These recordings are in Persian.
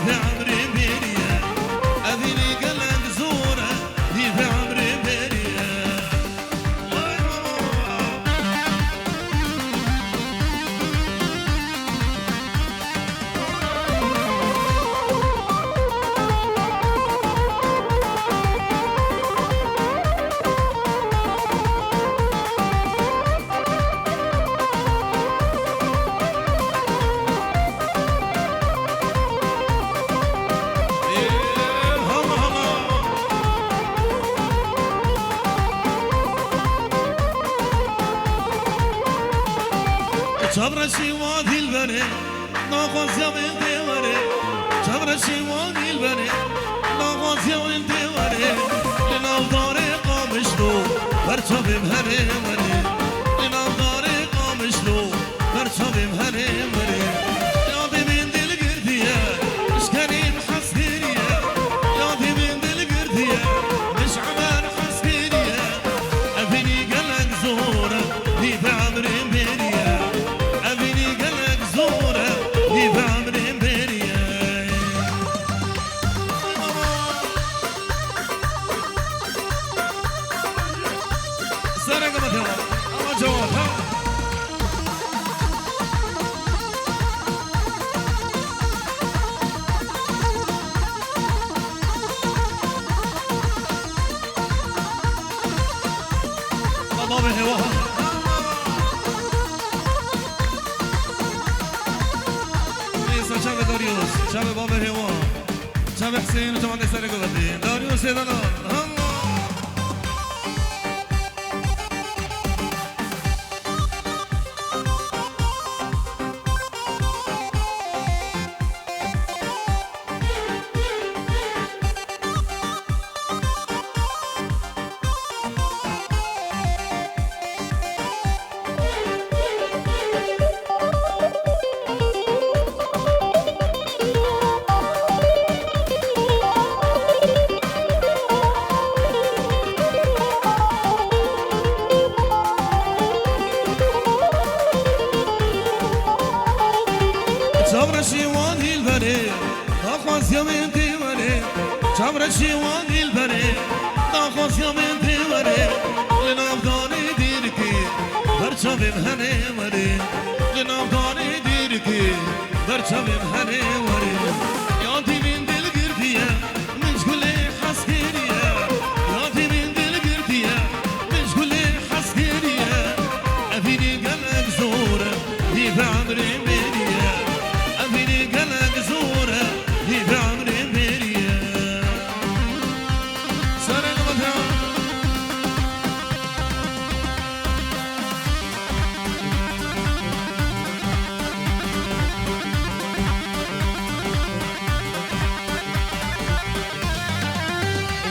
في عمري بيريا أبيني قلق زورة دي في عمري بيريا شبرشي وادي البني ناقص يا بنتي وري شبرشي وادي البني ناقص يا بنتي وري لنا طريق مشلو برشب بهني وري لنا طريق مشلو برشب بهني وري يا دي بنت القردية مش كريم حسيرية يا دي بنت القردية مش عمر حسيرية أبيني قلق زورة دي بعمري بيريا شاب بابا هوا شاب حسين وشاب عندي سالك وبدين داريوس يا دنا شبرشي وادي البني ناقص يا بنتي وري شبرشي وادي البني ناقص يا بنتي وري لنافداني ديركي برشب بهني وري لنافداني ديركي برشب بهني وري يا دي بنت القردية من كل حسكيرية يا دي بنت القردية من كل حسكيرية أبيني قلق زورة دي بعمري بيريا أبيني قلق زورة دي بعمري بيريا سرق مكان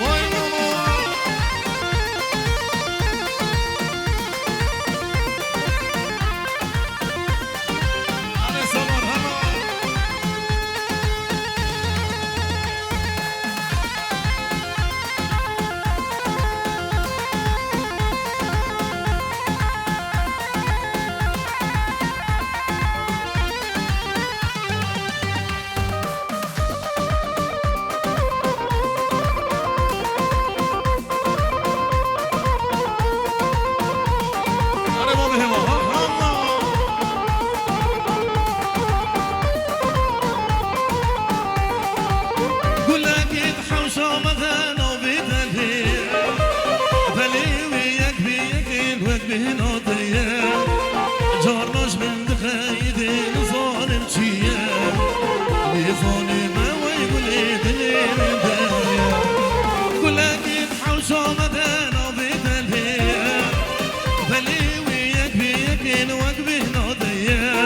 واي ماما أنا صبر هلا أنا ما بهمه هلا قول لك يتحوشوا مثلا وبيتهي فلي وياك بيكين وياك بهنوضية جارناش من دخايدين ظالم شيا لي ظالمة ويقول لي دلي من دايا قول لك يتحوشوا مثلا وبيتهي فلي وياك بيكين وياك بهنوضية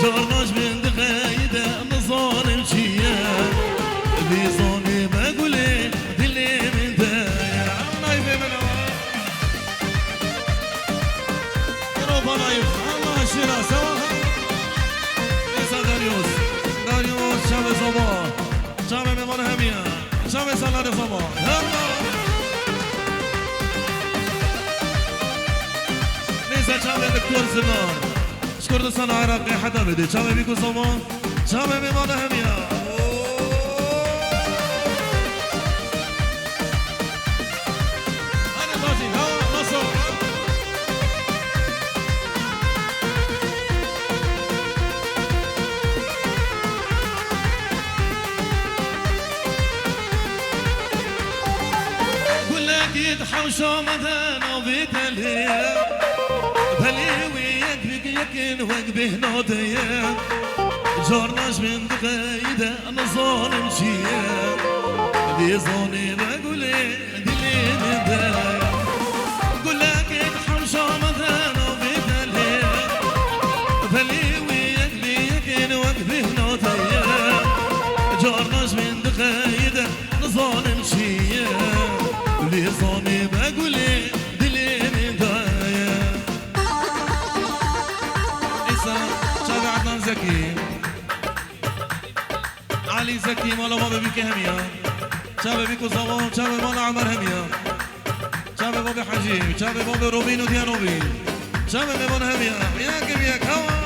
جارناش من دخايدين ظالم شيا لي ظالمة قول لي دلي من دايا الله يبينا روبا نايف الله شيرا سوا إنسا داريوس شاب صباح شاب ممان هميا شاب سالار صباح يلا نيسا شاب دكتور زنار شكر دوستان عراقي حدا بدي شاب بيكو صباح شاب ممان هميا حوشة مدانا بتلهي بليوي يكبك يكن وقبه نوتيا جورناش من دقايدة أنا ظالم شيا دي ظالم أقولي دلي من دايا قول لك حوشة مدانا بتلهي بليوي يكبك يكن وقبه نوتيا جورناش من دقايدة أنا ظالم شيا لي ظالم أقولي دلي من دايا إسا شابي عدنان زكي علي زكي مالا بابا بيك هميا شابي بيكو زمان شابي مالا عمر هميا شابي بابا حجيب شابي بابا روبين وديانوبي شابي ميبون هميا وياك بياك هوا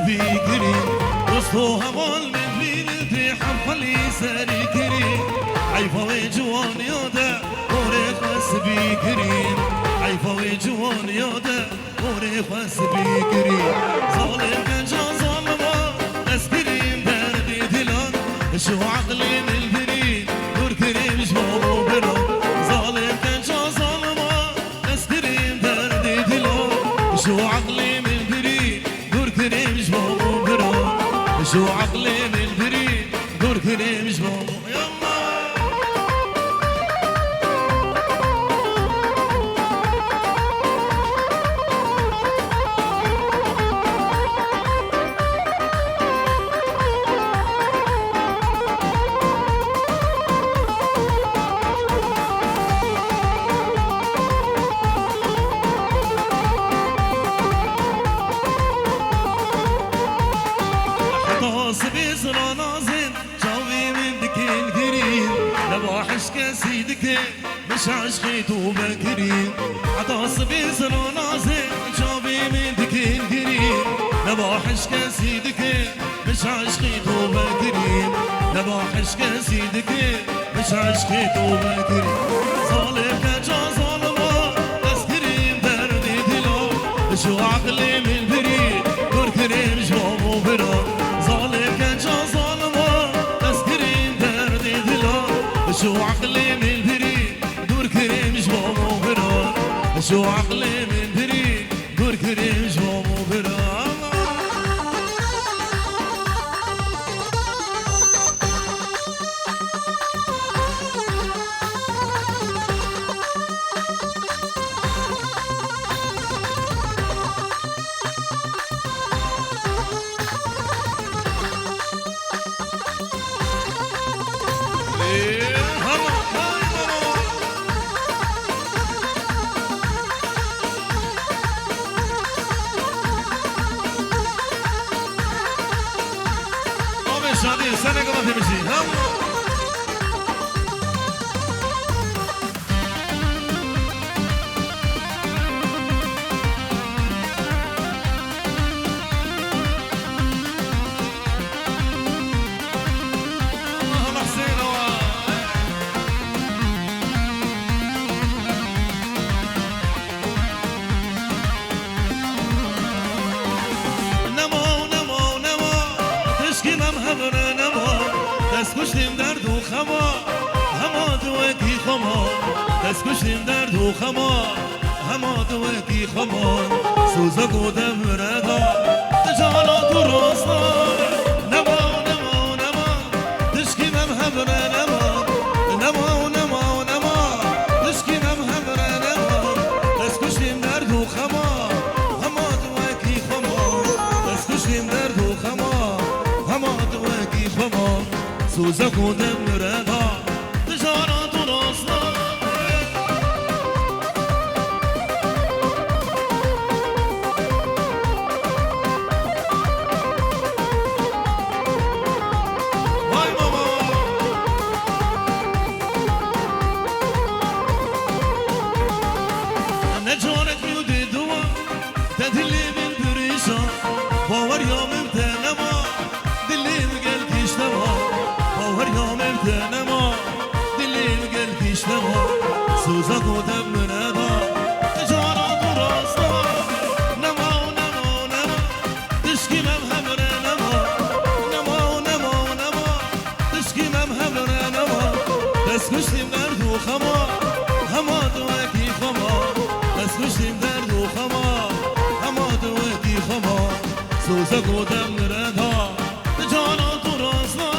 بيجري وسطها مال من بين في حفلي ساري كري عيفا وجوان يودا وريخس بيجري عيفا وجوان يودا وريخس بيجري ظالم كان ظالما اسكريم دردي دلان شو عقلي من البنين دور كريم شبابو برا ظالم كان ظالما اسكريم دردي دلان شو عقلي من البنين دور كريم شبابو برا شو عقلي من البنين دور كريم شبابو يلا مش عشقي وبكري عطاس بيزر ونازل شوفي من دكين قريب نباحش كسيدك مش عشقي وبكري نباحش كسيدك مش عشقي وبكري ظالم كجا ظالما تسكريم دردي دلو شو عقلي من بريد دور كريم جوابو برا ظالم كجا ظالما تسكريم دردي دلو شو عقلي من بريد كريم جوامو برا شو عقلي من بري دور كريم جوامو برا سنة قبل تمشي هم اللهم حسين نمو نمو نمو تشكي ممهبر تسكشتم درد و خما هما دوكي خما تسكشتم درد و خما هما دوكي خما سوزك و دمردا تجانا تو راستا نما نما نما تشكي ممهبنا نما نما سوزة قدم مرادها تجارة راسنا واي ماما نجارك يودي دوا تدلي من بريشة باور يوم امتنما دلي مقلت يشتما باور يوم امتنما دلي مقلت يشتما سوزة قدم مرادها تجارة راسنا نما ونما ونما تشكي ممهمر نما نما ونما ونما تشكي ممهمر نما بس كشتم درد وخما هما دواكي خما بس كشتم درد وخما هما دواكي خما سوزة قدم مرادها تجارة راسنا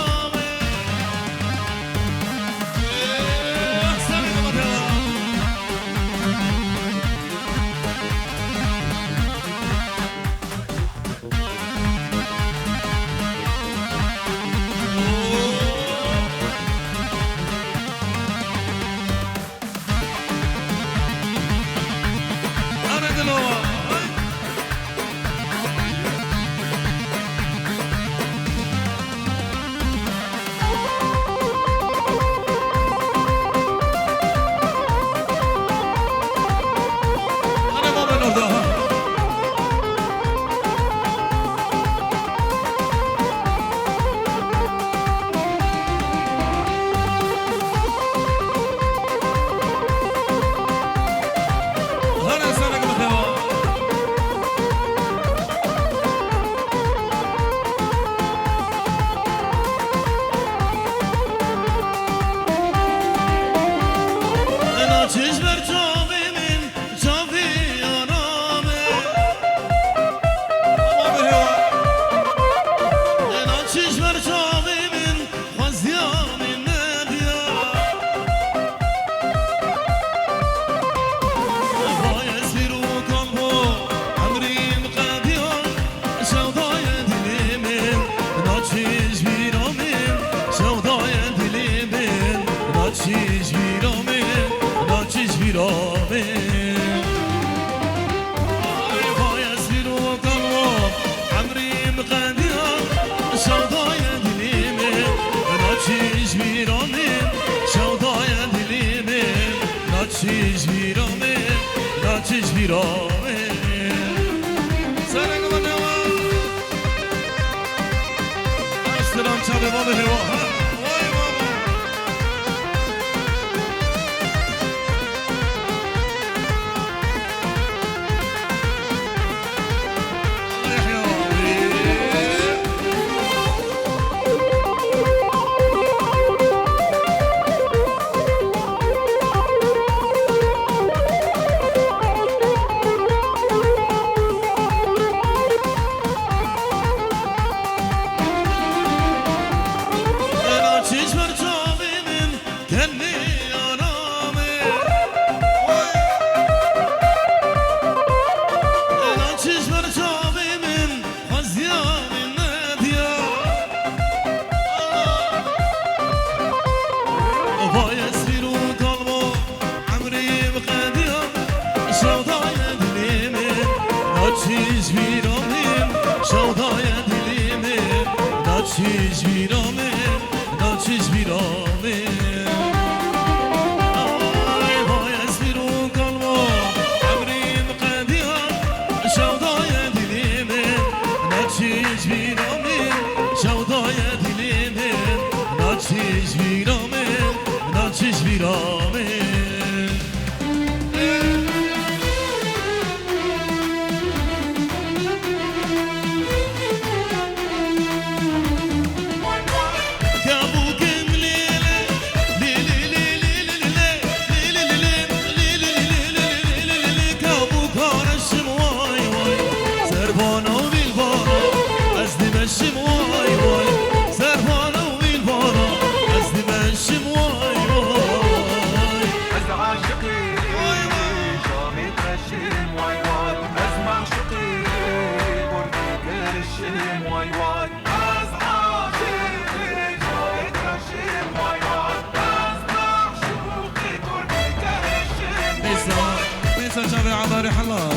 عماري حلال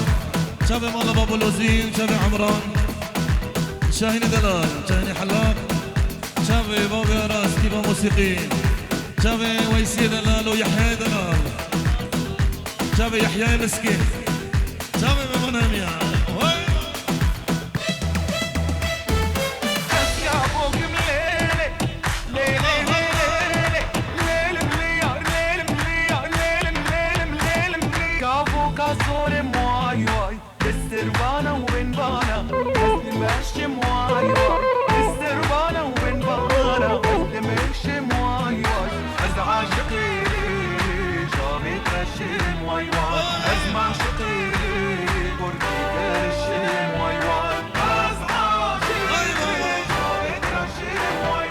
شافي مالا بابو لوزين شافي عمران شاهين دلال شاهين حلال شافي بابي راس كيبا موسيقيين شافي ويسي دلال ويحيى دلال شافي يحيى مسكين شافي بمنامية Estirvana وين بانا ماشي مواي Estirvana وين بانا ماشي مواي أز عاشقي جامي ترشي مواي أز معشقي قربي ترشي مواي أز عاشقي جامي ترشي مواي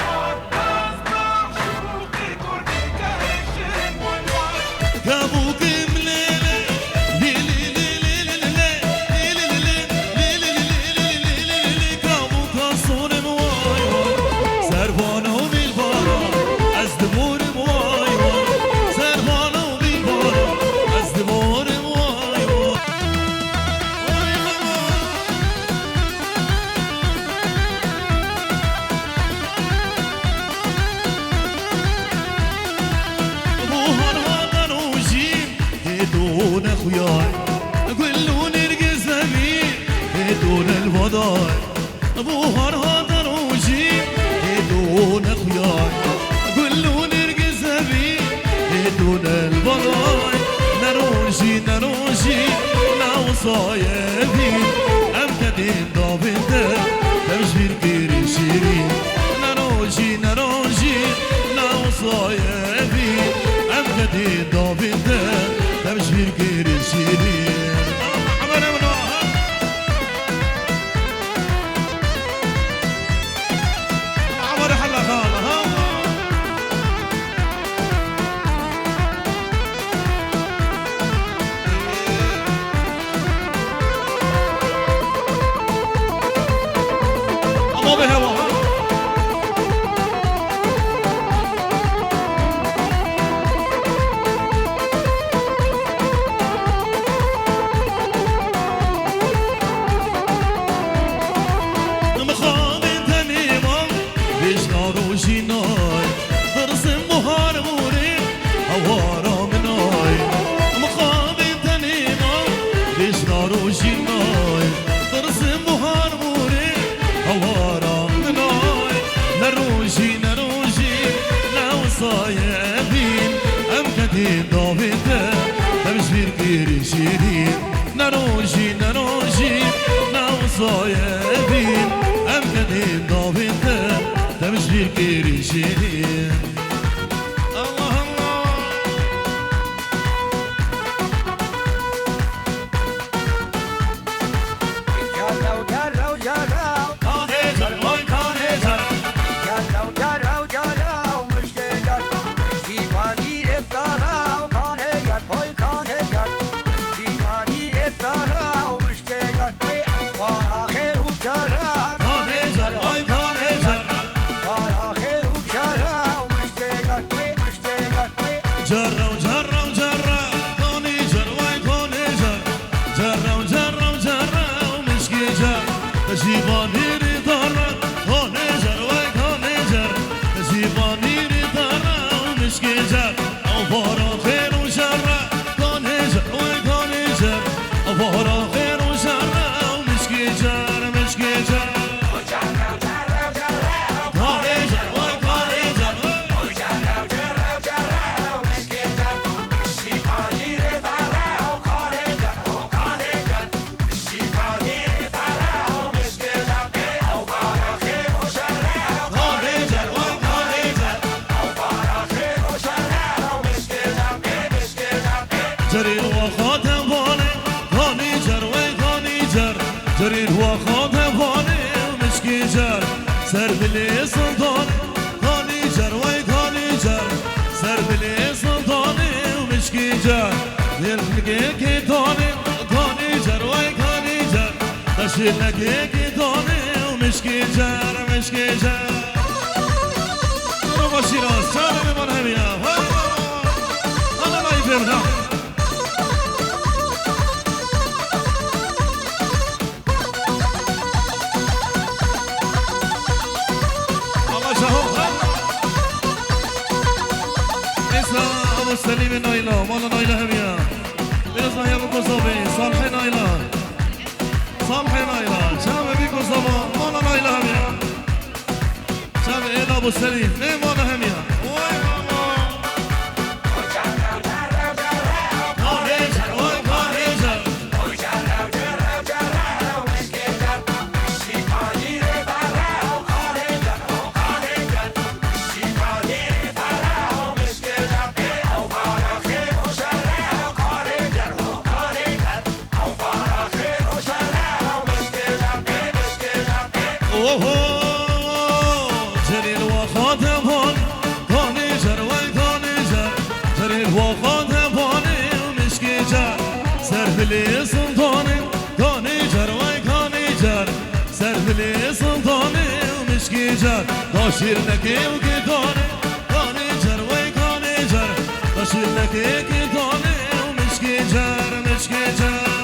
أز معشقي قربي ترشي مواي كابوك ابوها هذا وجيب يدون خيار قولوا نرقز بيه يدون البضاي نروجي لا وصايبي ام كدين ضابطه تمشي كيري شيرين نروجي لا وصايبي ام كدين ضابطه تمشي كيري شيرين نروجي نوصايبين ام كدين ضابطه تمشي كيري شيرين الله الله جرير وخاطب هاني ومشكي جر سر بلي سلطان هاني جر ويكاني جر سر بلي سلطاني ومشكي جر يلقي كيتاني كاني جر ويكاني جر تشيلك كيتاني ومشكي جر مشكي جر روما شيراز شارع من هميا الله ما يفهمنا سليم نايلة مالا نايلة هميا بيرزنا يا ابو كوزوبي صالحي نايلة صالحي نايلة شام ابي كوزوبا مالا نايلة هميا شام ايدا ابو سليم ايه مالا هميا وي ماما كاريجر وي كاريجر جري الوخاتبون كانيجر وي كانيجر جري الوخاتبون ومشكيجر سرف لي سلطاني كانيجر وي كانيجر سرف لي سلطاني ومشكيجر داشير لك وكيتاني كانيجر وي كانيجر داشير لك كيتاني ومشكيجر مشكيجر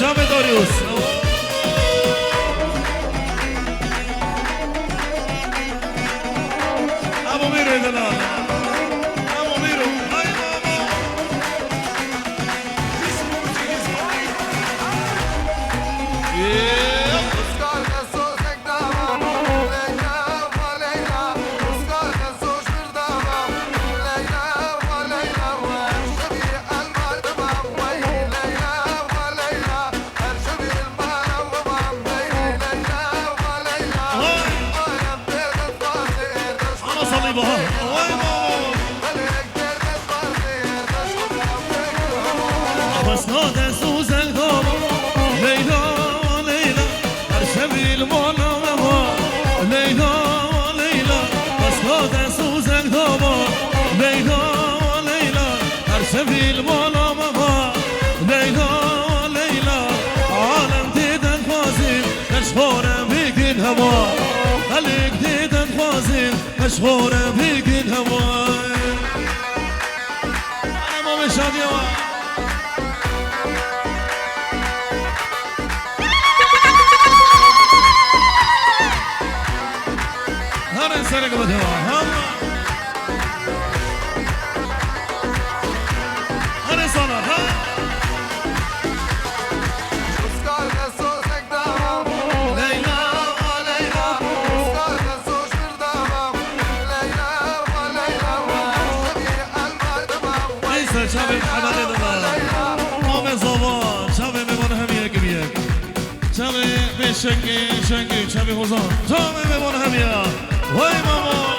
جامد داريوس ابو ميرو يا دلال ابو ميرو هاي ماما مشهورة بيك الهواي أنا مو مشهد يا هذا سرق بدهوا هذا صار شابي محمد الله قام زوار شابي بمن هميه كبير شابي بشنگي شنگي شابي حسام شابي بمن هميه وای ماما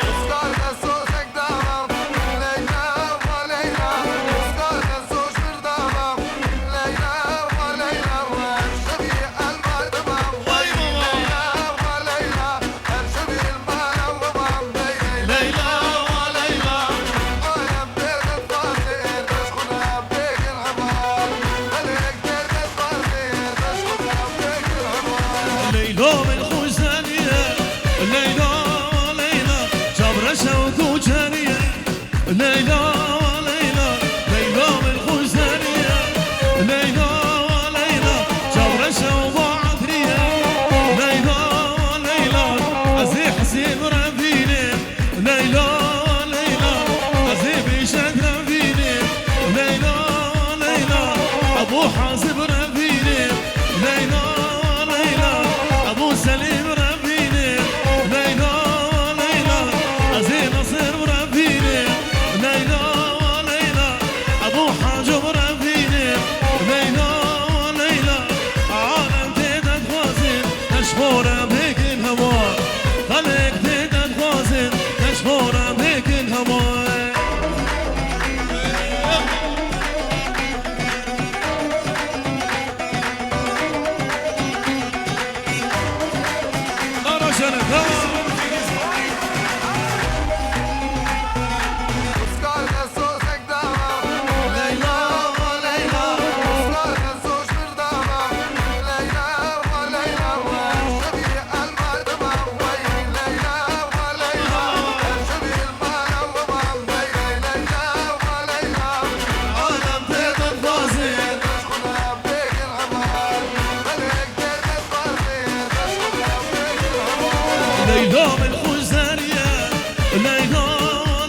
ليلى ليلى ليلى من خوزانية ليلى ليلى جبرشة وبعثرية ليلى ليلى أزي حسين ربيني ليلى ليلى أزي بيشك ربيني ليلى ليلى أبو حازم ربيني ليلى ليلى أبو سليم ربيني ليلى ليلى أزي نصر ربيني ليلى من خوزانية ليلى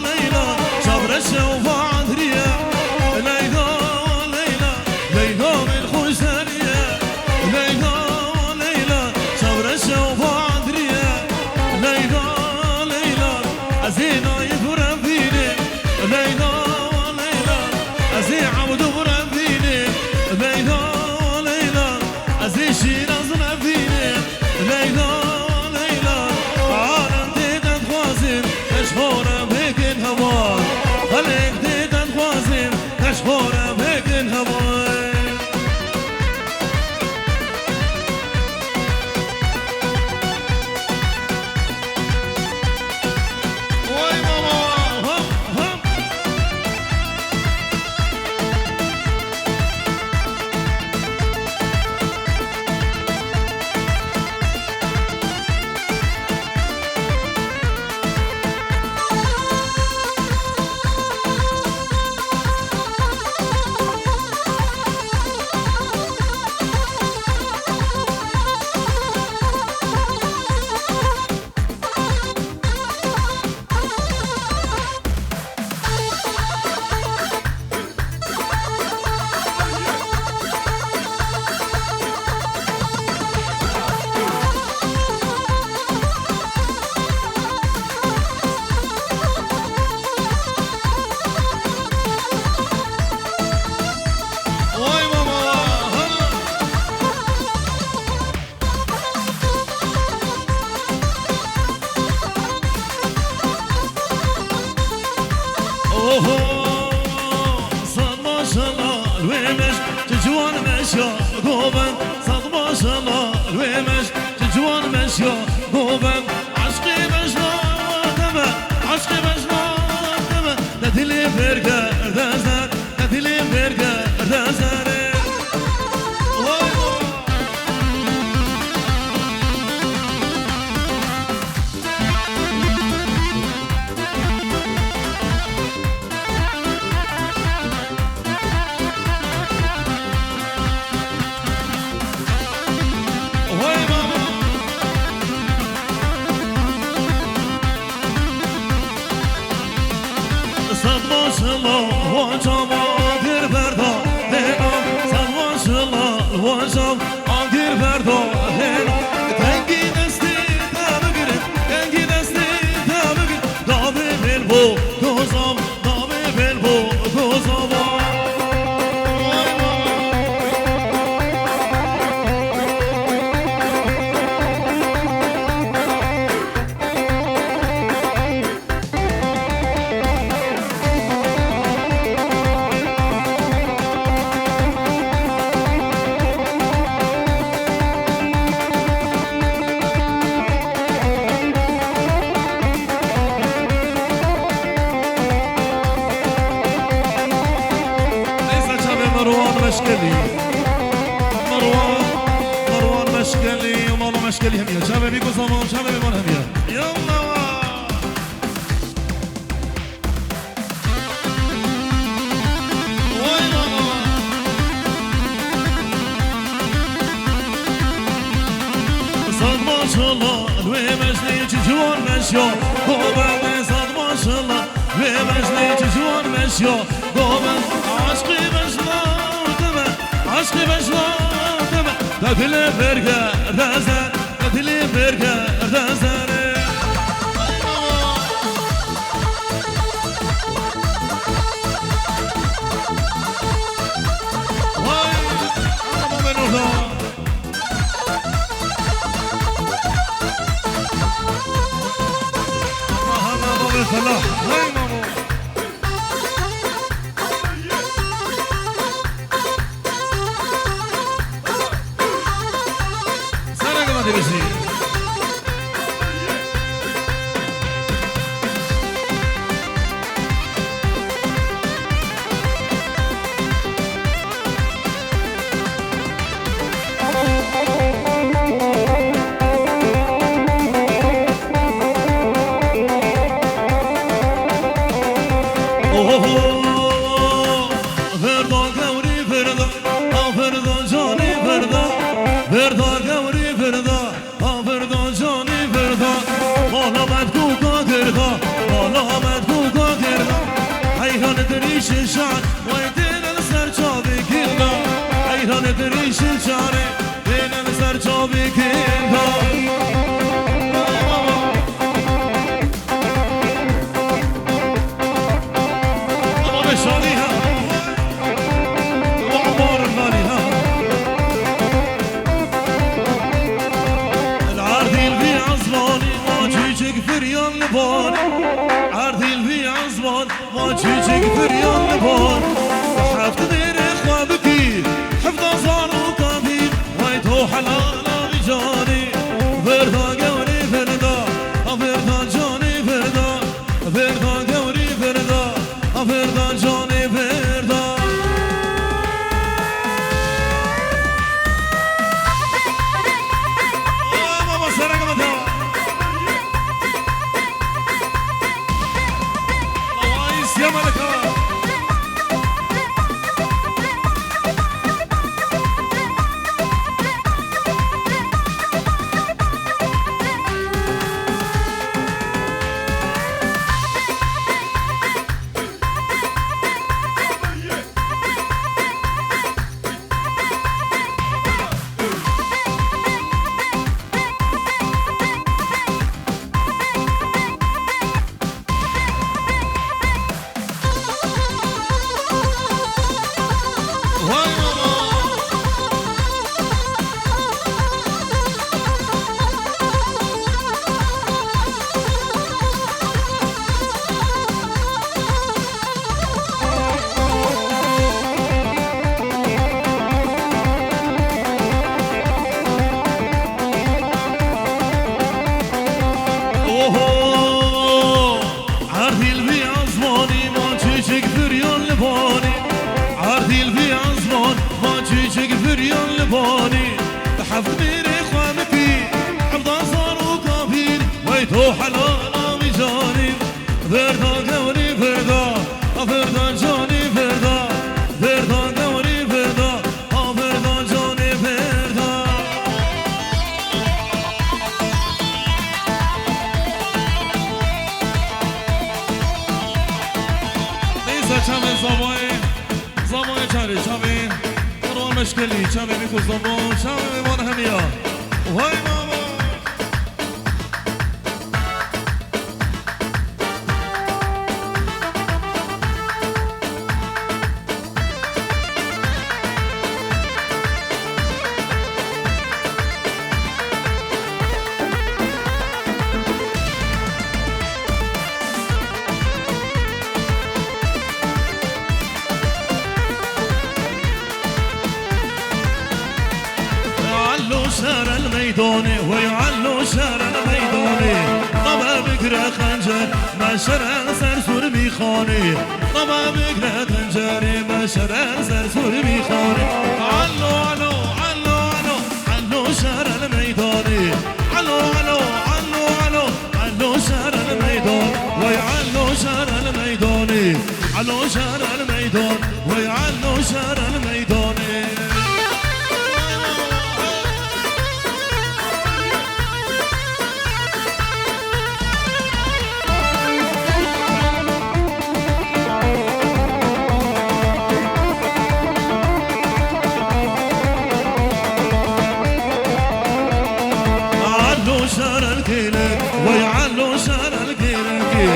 ليلى صبرة وفعدرية ليلى ليلى ليلى من خوزانية ليلى ليلى صبرة وفعدرية ليلى ليلى أزينا يفرم فيني ليلى ليلى أزي عبد فرم فيني ليلى ليلى أزي شيراز فيني ليلى ليلى عالم تيتن خوازن تشهورم هيك الهوار خليك تيتن خوازن تشهورم هيك الهوار وي ماما هم هم وي ماما هلا اوه صد ما شاء الله الويمش تجوان مشيا قوبن صد ما شاء الله الويمش تجوان مشيا قوبن عشقي مجنى دمه عشقي مجنى دمه ندلي فرقة دزر ندلي فرقة دزر صد ما شاء الله وجب عاقر بردا هنا صد ما شاء الله وجب عاقر بردا هنا تنگی دستی تبگیرم تنگی دستی تبگیر دابه بلبو دوزام دابه بلبو دوزام مروان مشكلي مروان مشكلي ومالو مشكلي همية شبابي بيكو زمان شبابي مال همية يلا صد ما شاء الله الوي مجلي جوان مشيو قوبل صد ما شاء الله الوي مجلي جوان مشيو قوبل عشقي مجنى عشقي مجنون تدلي فرقة رزان تدلي فرقة رزان واي أنا منوها هلا بابا فلاح واي مامو بشي فردا جاني فردا فردا قوري فردا سرچاره بینن سرچابی کندا اما بشانی ها وعمار الغالي ها العرديل في عزماني ما جيجك فريان لباني عرديل في عزمان ما جيجك فريان لباني حفظ دير اخوابكي حفظ صار وكافي ويتو حلالا بجاني فردا قوري فردا فردا جاني فردا فردا قوري فردا فردا جاني فردا ماما سرق مدى الله يا ملكه مشكلي شامي بيكو الزبون شامي بيبون همية وهاي ماما شارع الميدوني ويعلو شارع الميدوني طبع بكرة خنجر ما شرع سرسور بيخاني طبع بكرة خنجري ما شرع سرسور بيخاني علو علو علو علو علو شارع الميدوني علو علو علو علو علو شارع الميدون ويعلو شارع الميدوني علو شارع الميدون ويعلو شارع الميدوني ويعلو شارع الكيركي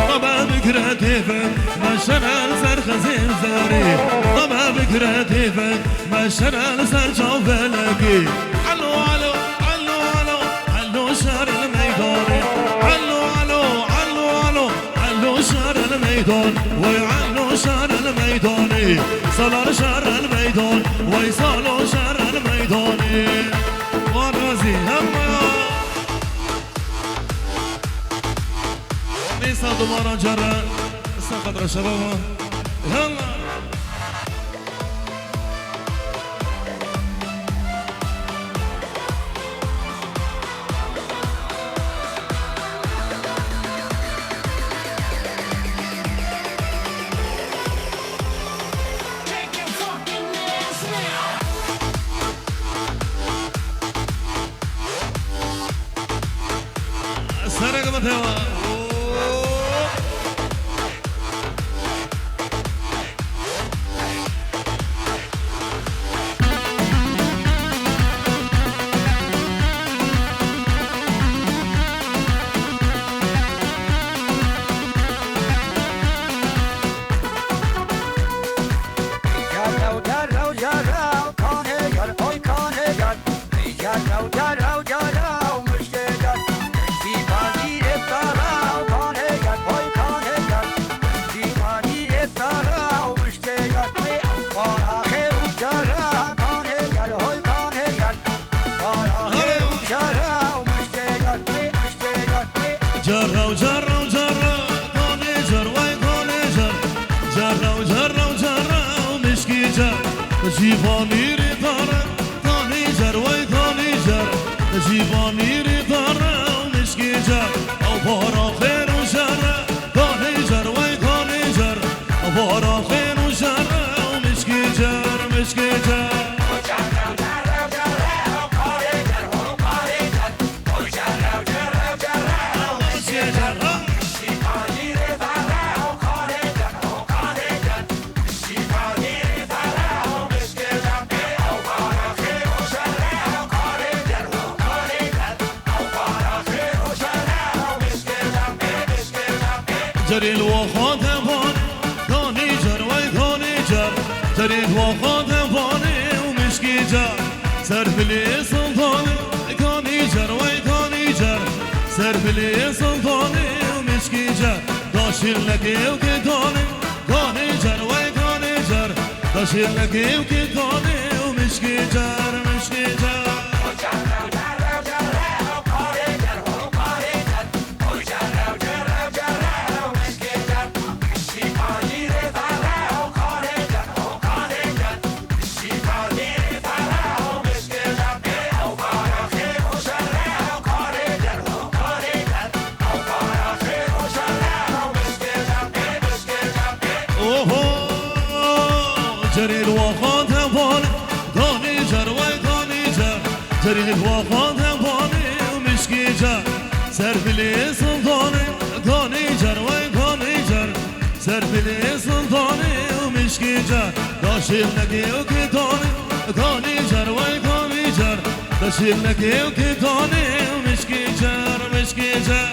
طبع بكرة كيفك ما شرع سر خزين ثاري طبع بكرة كيفك ما شرع سر شوفلكي علو علو علو علو علو شارع الميداني علو علو علو علو علو شارع الميدان ويعلو شارع الميداني صلار شارع الميدان ويصالو شارع الميداني ورزي هما ليس ضمارا جرا سقط شبابا يلا سرق مثلا جرة وجرة وجرة كوني جر وي كوني جر جرة وجرة وجرة ومشكي جر جيباني ريطارة كوني جر وي كوني جر جيباني ريطارة ومشكي جر أو بارا خير وجرة كوني جر وي كوني جر أو بارا خير وجرة ومشكي جر مشكي جر جري الوخات فاني كوني جر وي كوني جر جري الوخات فاني ومشكي جر سرف لي سلطاني كوني جر وي كوني جر سرف لي سلطاني ومشكي جر داشير لك وكتاني كوني جر وي كوني جر داشير لك وكتاني ومشكي جر مشكي جر جري الوخات فاني كوني جر وي كوني جر جري الوخات فاني ومشكي جر سرف لي سلطاني كوني جر وي كوني جر سرف لي سلطاني ومشكي جر داشير لك وكتاني كوني جر وي كوني جر داشير لك وكتاني ومشكي جر مشكي جر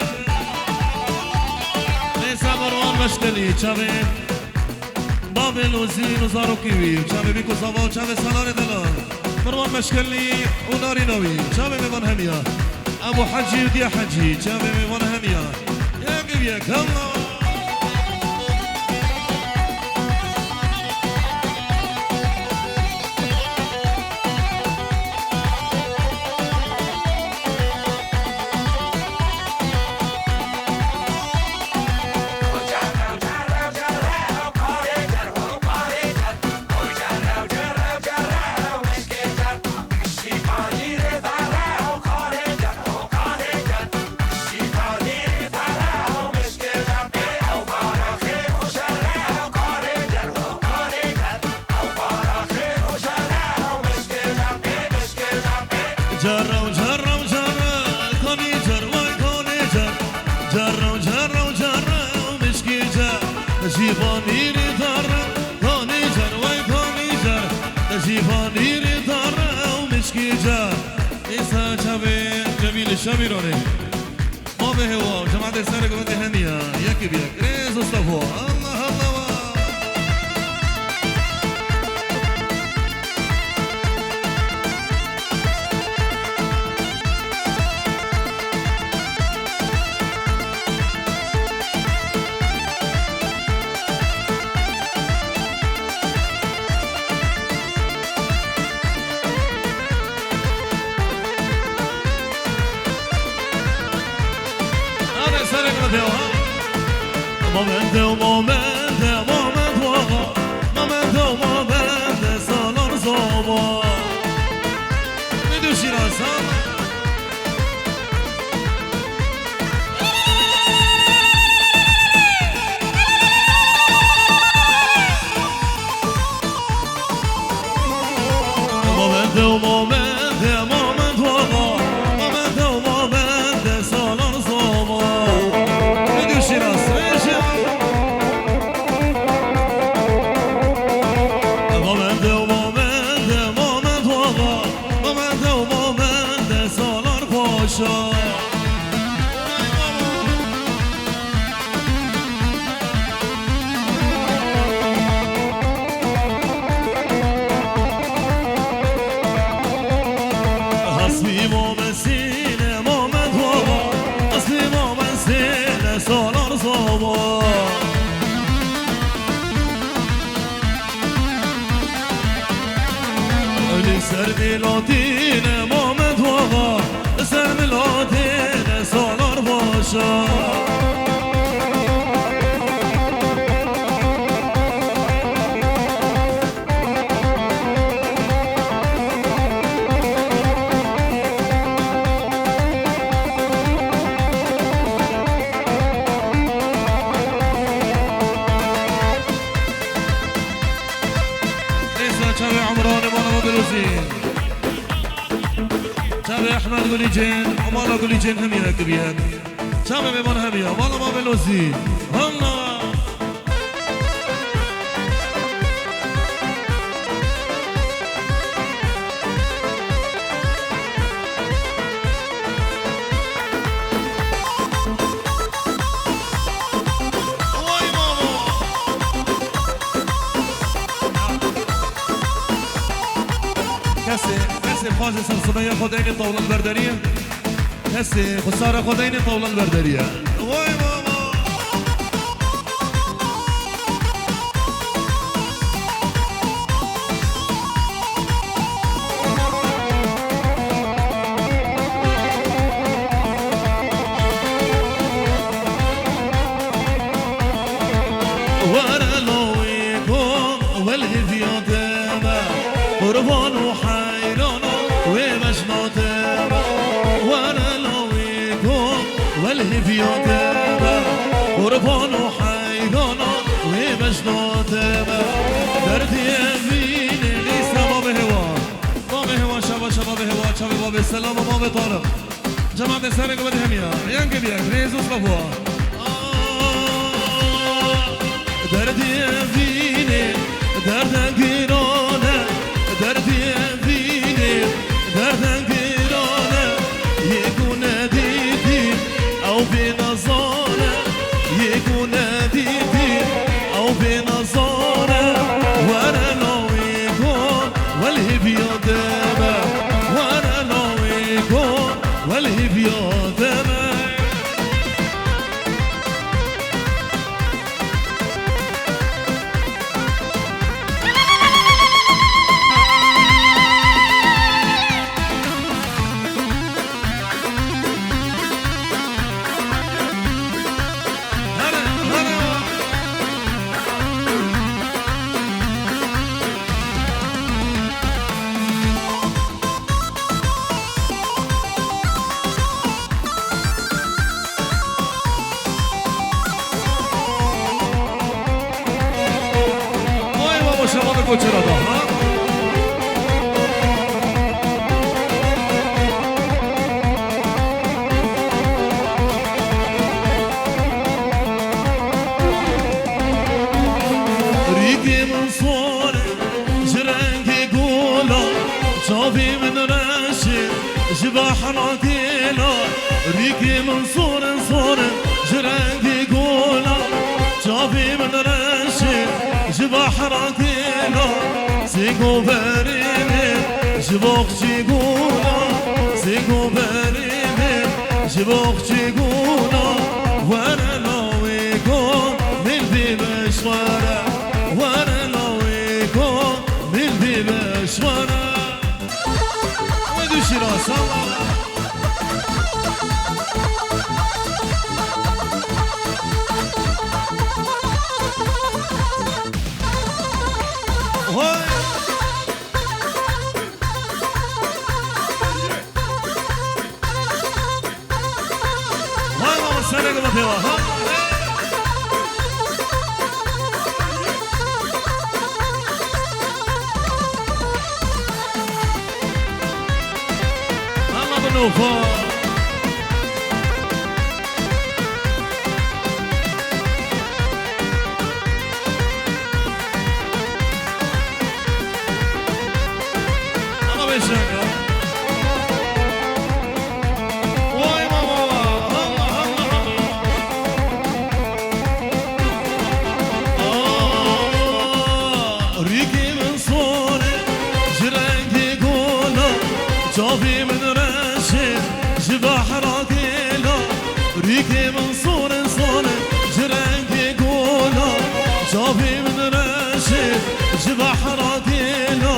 ليس مروان مشكلي شباب بابل وزين وزاروكيوي شامي بيكو صباح شامي سلاري دلال مروان مشكلي وناري نوي شامي ميفان هميا ابو حجي وديا حجي شامي ميفان هميا يا قبيك الله جرة وجرة وجرة كوني جر وي كوني جر جرة وجرة وجرة ومشكي جر جيباني ريطارة كوني جر وي كوني جر جيباني ريطارة ومشكي جر إيسا شابي جميل الشاميروني ما به هو جماعة السارق وانت هنيا يكي بيك ريز وصفو الله الله Momento, momento, momento, momento, momento, solar zobo. Ne düşünürsen? Momento, momento, momento, momento, momento, solar zobo. Ne düşünürsen? سر ميلادين مومد وغا سر ميلادين سالار باش شباب عمراني مالا بلوزين شباب احمد قولي جين ومالا قولي جين همية كبير شباب ايمان همية مالا ما بلوزين الله كسي خواجه سرسبية خديني طاولة البردرية كسي خسارة خديني طاولة البردرية واي ماما ورا لويكم والهفيات قربان وحيران ومجنات وانا لويكم والهفيات قربان وحيران ومجنات دردي يميني ليس ما بهوا شباب هوا شباب السلام ما بطالب جماعة السارق بدهمية ينك بيك ريزوس بفوا دردي يميني دردك جيرانه دردي فيني دردك جيرانه يكون ديدي أو بنظارة يكون ديدي أو بنظارة وانا لو يكون والهبيا دابا وانا لو يكون والهبيا دابا شباب كوتشرادة ها ريقي من صور جرانكي قولا شافي من راشد جباح راكيلا ريقي من صور جرانكي قولا شافي من راشد جباح راكيلا سيقو بريمي جبوخ جيقولا سيقو بريمي جبوخ جيقولا وانا لو يكون من ذي مشوارة وانا لو يكون من ذي مشوارة ويدو شراس الله هاي ماما سرق بطيوة ها الله بنوفا شافي من راشد جباح راكيلا ريكي من صور جرانكي قولا شافي من راشد جباح راكيلا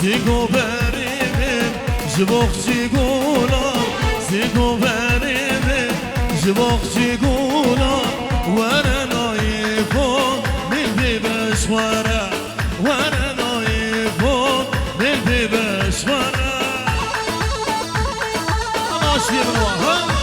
سيقو بريمي جبوخ جيقولا سيقو بريمي جبوخ جيقونا وانا نايفون بالبيبش ورا وانا نايفون بالبيبش ورا الله شفيه بالوهم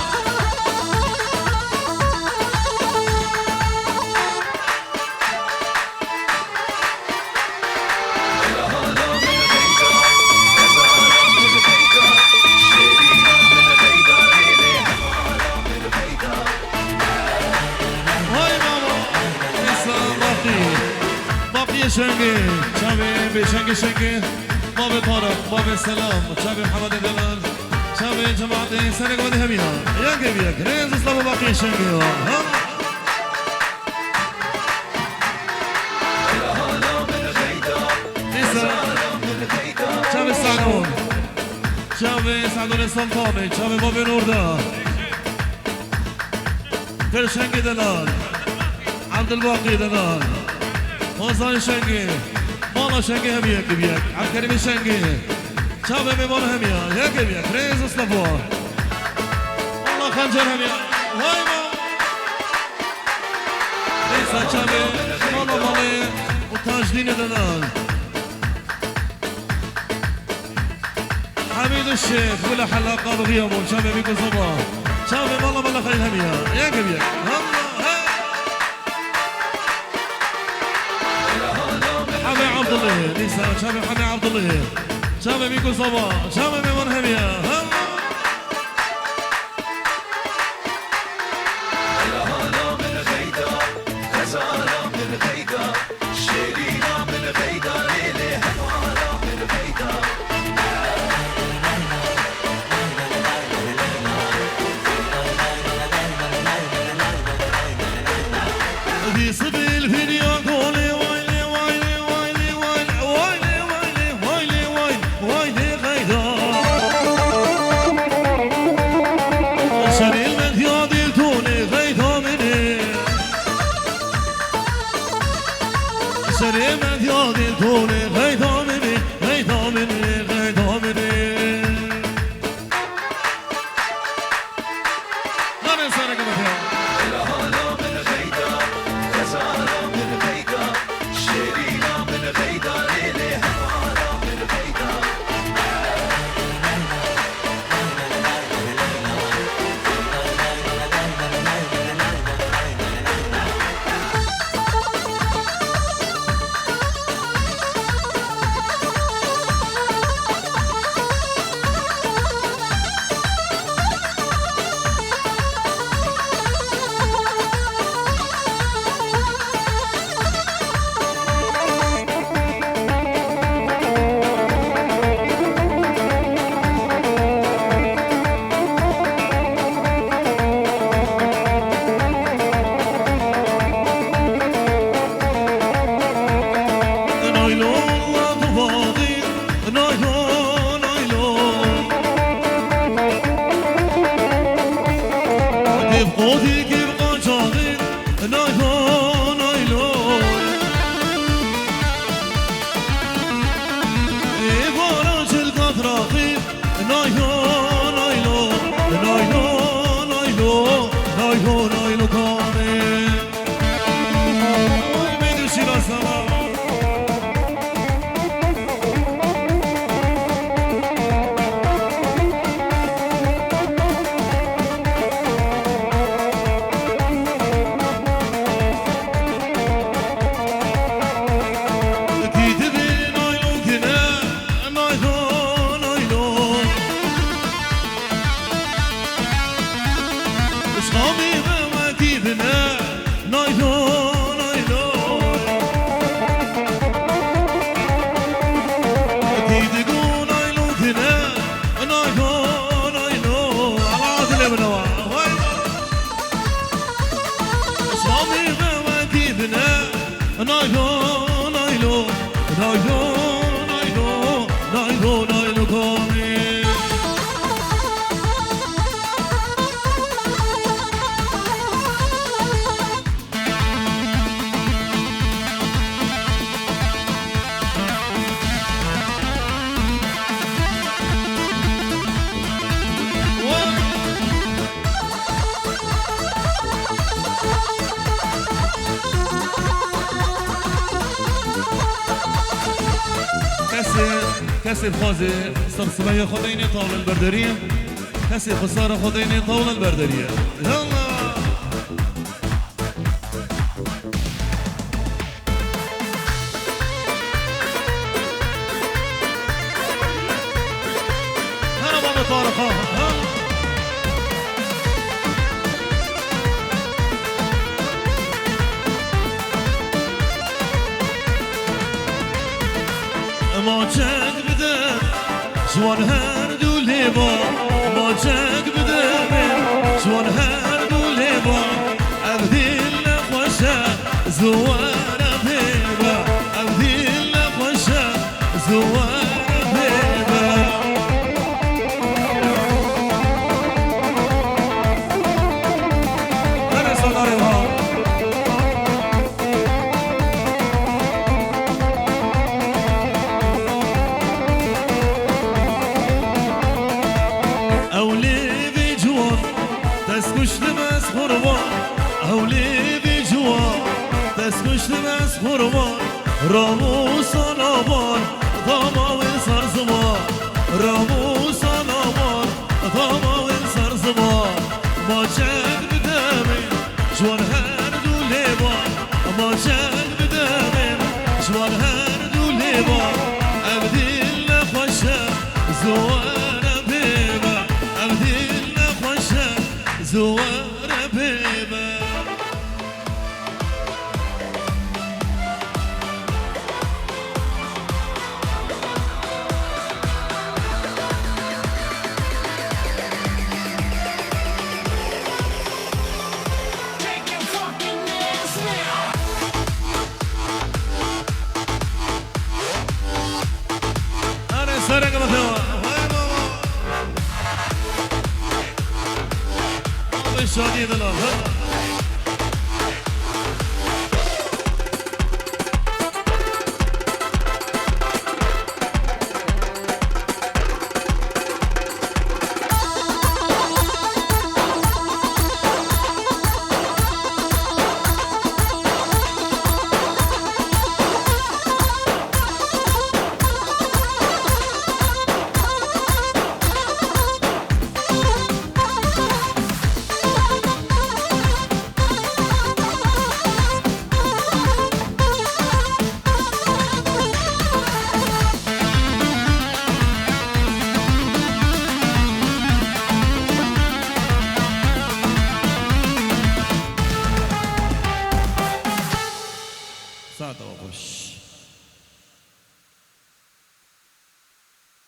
شنگی شبی به شنگی شنگی باب طارق باب سلام شبی محمد دلال شبی جماعت سنگ ودی همینا یک بیک ریز اسلام باقی شنگی ها شبی سعدون شبی سعدون السلطانی شبی باب نوردا در شنگی دلال عبد الباقي دلال وزان شنگی مالا شنگی هم یک بیک عبدالکریم شنگی شابه میمان هم یک بیک ریز اصطفا مالا خنجر هم وای ما ریزا شابه مالا مالی و تاجدین دنال حمید الشيخ ولا حلاقة بغيامون شابه بيكو صباح شابه مالا خير هم یک بیک عبد الله ليسا شابي حمي عبد الله شابي بيكو صباح شابي بمن هميا في سبيل فيديو قولي سريمت يا دي طولي غيثا مني غيثا مني غيثا مني لا ننسانك مثلا الهلا من غيثا غزالة من غيثا شيرينا من غيثا ليلي هفالة من غيثا كسب خوزي صار سمية خديني طاولة البردرية كسب خسارة خديني طاولة البردرية يلا هلا بابا طارق ها ما جاك بدم جوان هردو ليبا ما جاك بدم جوان هردو ليبا أبدي لخوشة زوارة بيبا أبدي لخوشة زوارة بيبا أنا صدرها رامو سالابان داماوی سرزمان رامو سالابان داماوی سرزمان ما چند بدمیم جوان هر دو لیبان ما چند بدمیم جوان هر دو لیبان ابدیل نخوشه زواره بیبه ابدیل نخوشه زواره بیبه سرق مثلا وين ماما الشادي ذلال ساعة وخش